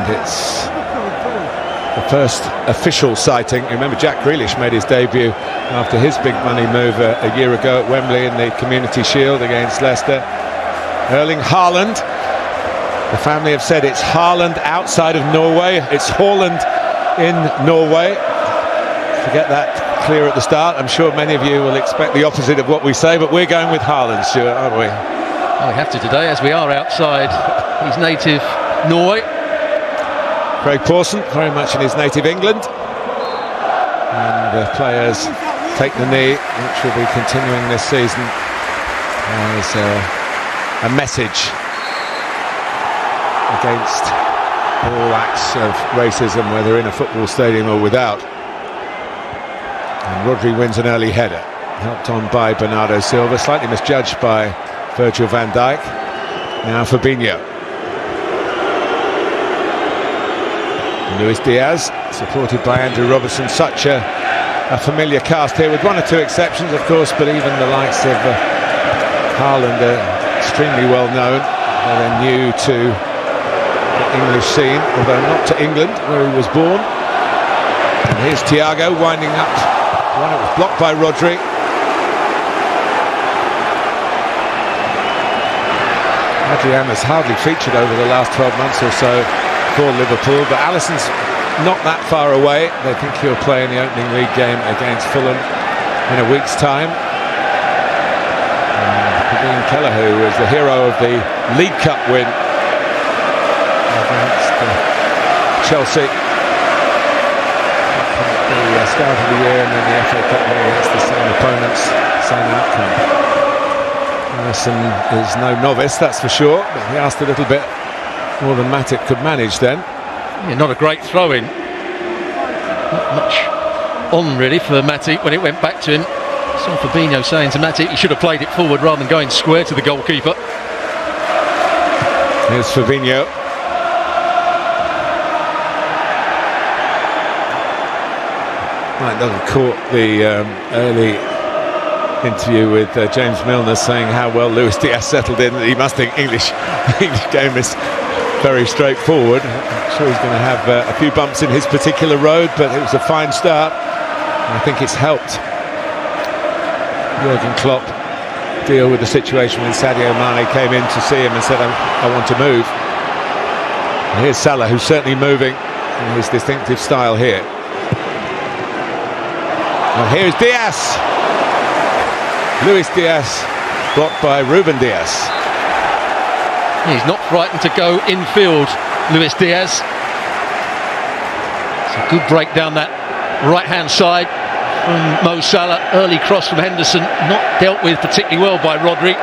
and it's the first official sighting. Remember, Jack Grealish made his debut after his big money move a year ago at Wembley in the Community Shield against Leicester. Erling Haaland. The family have said it's Haaland outside of Norway. It's Haaland in Norway. To get that clear at the start, I'm sure many of you will expect the opposite of what we say, but we're going with Haaland, Stuart, aren't we? Well, we have to today, as we are outside his native Norway. Craig Pawson, very much in his native England. And the players take the knee, which will be continuing this season as a message against all acts of racism, whether in a football stadium or without. And Rodri wins an early header, helped on by Bernardo Silva, slightly misjudged by Virgil van Dijk. Now Fabinho. Luis Diaz, supported by Andrew Robertson. Such a familiar cast here, with one or two exceptions, of course, but even the likes of Haaland are extremely well known. They're new to the English scene, although not to England, where he was born. And here's Thiago winding up one. It was blocked by Rodri. Adrian has hardly featured over the last 12 months or so for Liverpool, but Alisson's not that far away. They think he'll play in the opening league game against Fulham in a week's time. Kevin Kelleher was the hero of the League Cup win against Chelsea. The start of the year, and then the FA Cup win against the same opponents, same outcome. Alisson is no novice, that's for sure, but he asked a little bit more than Matip could manage then. Yeah, not a great throw-in. Not much on really for Matip when it went back to him. Saw Fabinho saying to Matip he should have played it forward rather than going square to the goalkeeper. Here's Fabinho. Mike doesn't caught the early interview with James Milner saying how well Luis Diaz settled in. He must think English game is very straightforward. I'm sure he's going to have a few bumps in his particular road, but it was a fine start. I think it's helped Jurgen Klopp deal with the situation when Sadio Mane came in to see him and said, I want to move. And here's Salah, who's certainly moving in his distinctive style here. And here's Diaz. Luis Diaz, blocked by Ruben Diaz. He's not frightened to go infield, Luis Diaz. It's a good break down that right-hand side from Mo Salah. Early cross from Henderson, not dealt with particularly well by Rodri.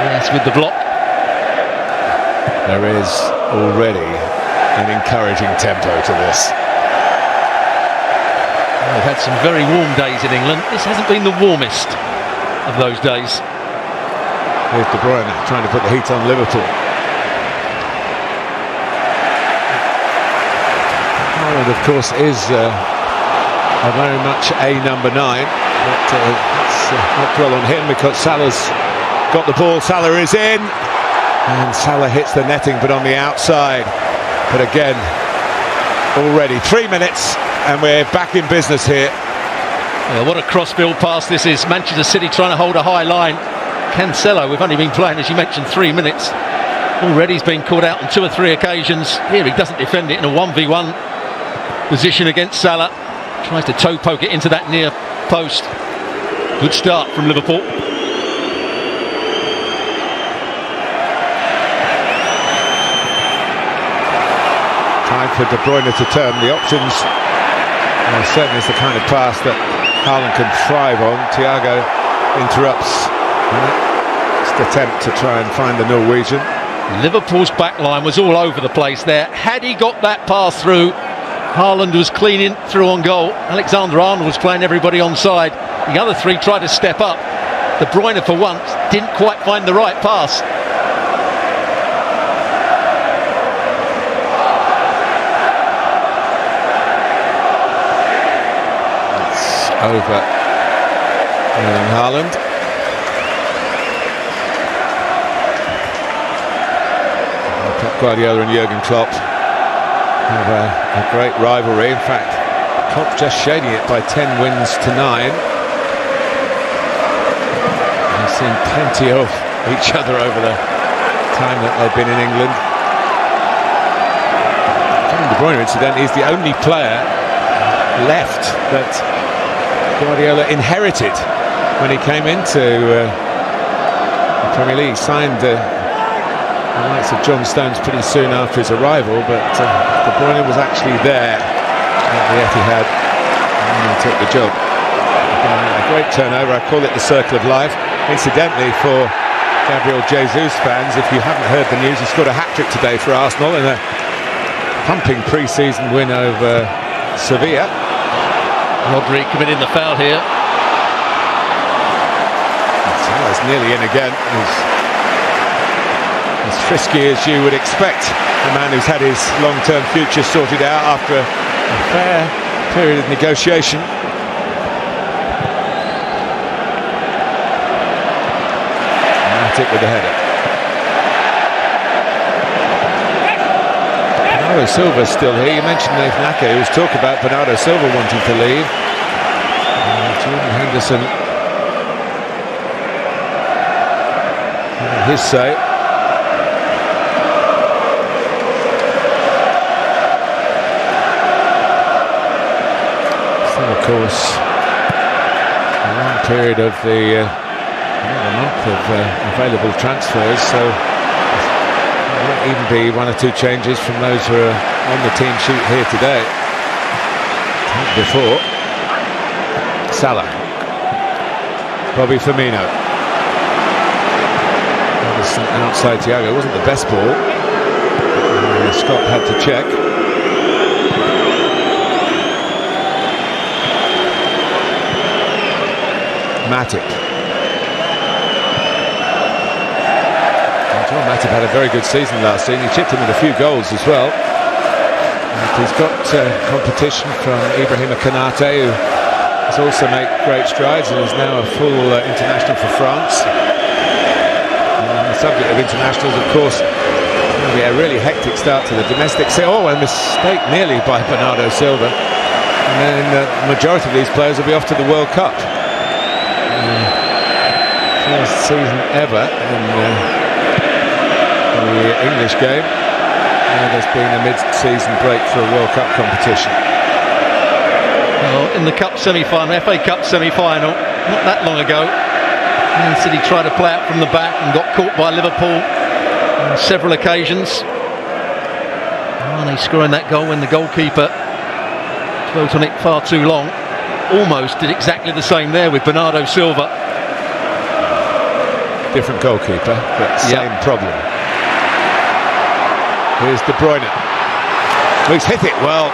Yes, with the block. There is already an encouraging tempo to this. We've had some very warm days in England. This hasn't been the warmest of those days. Here's De Bruyne trying to put the heat on Liverpool. Haaland, of course, is very much a number 9, but let's not dwell on him because Salah's got the ball. Salah is in, and Salah hits the netting, but on the outside. But again, already 3 minutes, and we're back in business here. Yeah, what a cross-field pass this is. Manchester City trying to hold a high line. Cancelo, we've only been playing, as you mentioned, 3 minutes. Already he's been caught out on 2 or 3 occasions. Here he doesn't defend it in a 1v1 position against Salah. Tries to toe poke it into that near post. Good start from Liverpool. Time for De Bruyne to turn. The options certainly is the kind of pass that Haaland can thrive on. Thiago interrupts the attempt to try and find the Norwegian. Liverpool's back line was all over the place there. Had he got that pass through, Haaland was cleaning through on goal. Alexander-Arnold was playing everybody onside. The other 3 tried to step up. De Bruyne, for once, didn't quite find the right pass. It's over Erling Haaland. Pep Guardiola and Jurgen Klopp have a great rivalry. In fact, Klopp just shading it by 10 wins to 9. They've seen plenty of each other over the time that they've been in England. Kevin De Bruyne, incidentally, is the only player left that Guardiola inherited when he came into the Premier League. Signed the likes of John Stones pretty soon after his arrival, but De Bruyne was actually there at the Etihad and he took the job. A great turnover. I call it the circle of life. Incidentally, for Gabriel Jesus fans, if you haven't heard the news, he scored a hat-trick today for Arsenal in a pumping pre-season win over Sevilla. Rodri committing the foul here. It's nearly in again. He's as frisky as you would expect. A man who's had his long-term future sorted out after a fair period of negotiation. Matic with the header. Bernardo Silva's still here. You mentioned Nathan Ake. There was talk about Bernardo Silva wanting to leave. Jordan Henderson, his say. Still, of course, a long period of the month of available transfers, so there might even be one or two changes from those who are on the team sheet here today. Before Salah, Bobby Firmino, outside Thiago. Wasn't the best ball. Scott had to check. Matic. John Matip had a very good season last season. He chipped in with a few goals as well. And he's got competition from Ibrahima Konate, who has also made great strides and is now a full international for France. And the subject of internationals, of course, will be a really hectic start to the domestic. Oh, a mistake nearly by Bernardo Silva. And then the majority of these players will be off to the World Cup. First season ever in the English game. There's been a mid-season break for a World Cup competition. Well, in the Cup semi-final, FA Cup semi-final, not that long ago, Man City tried to play out from the back and got caught by Liverpool on several occasions. Mane scoring that goal when the goalkeeper dwelt on it far too long. Almost did exactly the same there with Bernardo Silva. Different goalkeeper, but same problem. Here's De Bruyne. Oh, he's hit it well.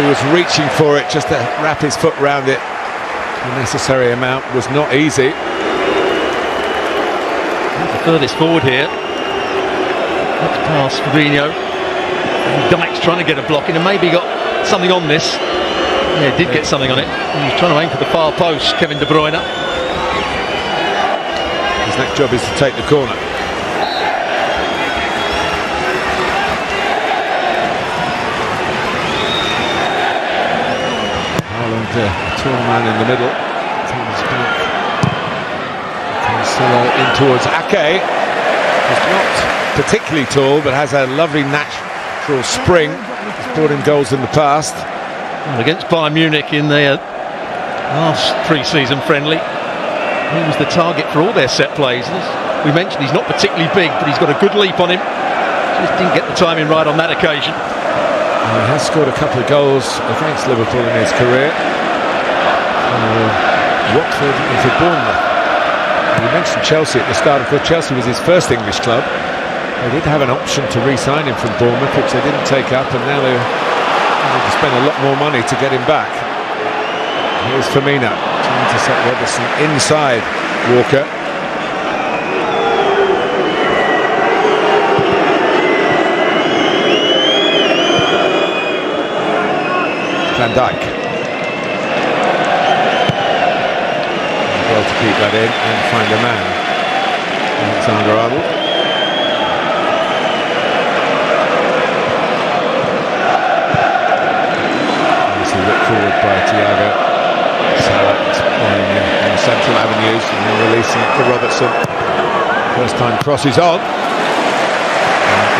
He was reaching for it just to wrap his foot round it. The necessary amount was not easy. The furthest forward here. That's past Fabinho. Dyke's trying to get a block in and maybe got something on this. Yeah, did get something on it. He was trying to aim for the far post, Kevin De Bruyne. His next job is to take the corner. Tall man in the middle. Cancelo in towards Ake. He's not particularly tall, but has a lovely natural spring. He's brought in goals in the past. Well, against Bayern Munich in their last pre-season friendly, he was the target for all their set plays. As we mentioned, he's not particularly big, but he's got a good leap on him. Just didn't get the timing right on that occasion. He has scored a couple of goals against Liverpool in his career. Watford and for Bournemouth. You mentioned Chelsea at the start. Of course, Chelsea was his first English club. They did have an option to re-sign him from Bournemouth, which they didn't take up, and now they need to spend a lot more money to get him back. Here's Firmino trying to set Robertson inside Walker. Van Dijk. Well to keep that in and find a man. Alexander-Arnold. continues, and then releasing for Robertson. First time crosses on.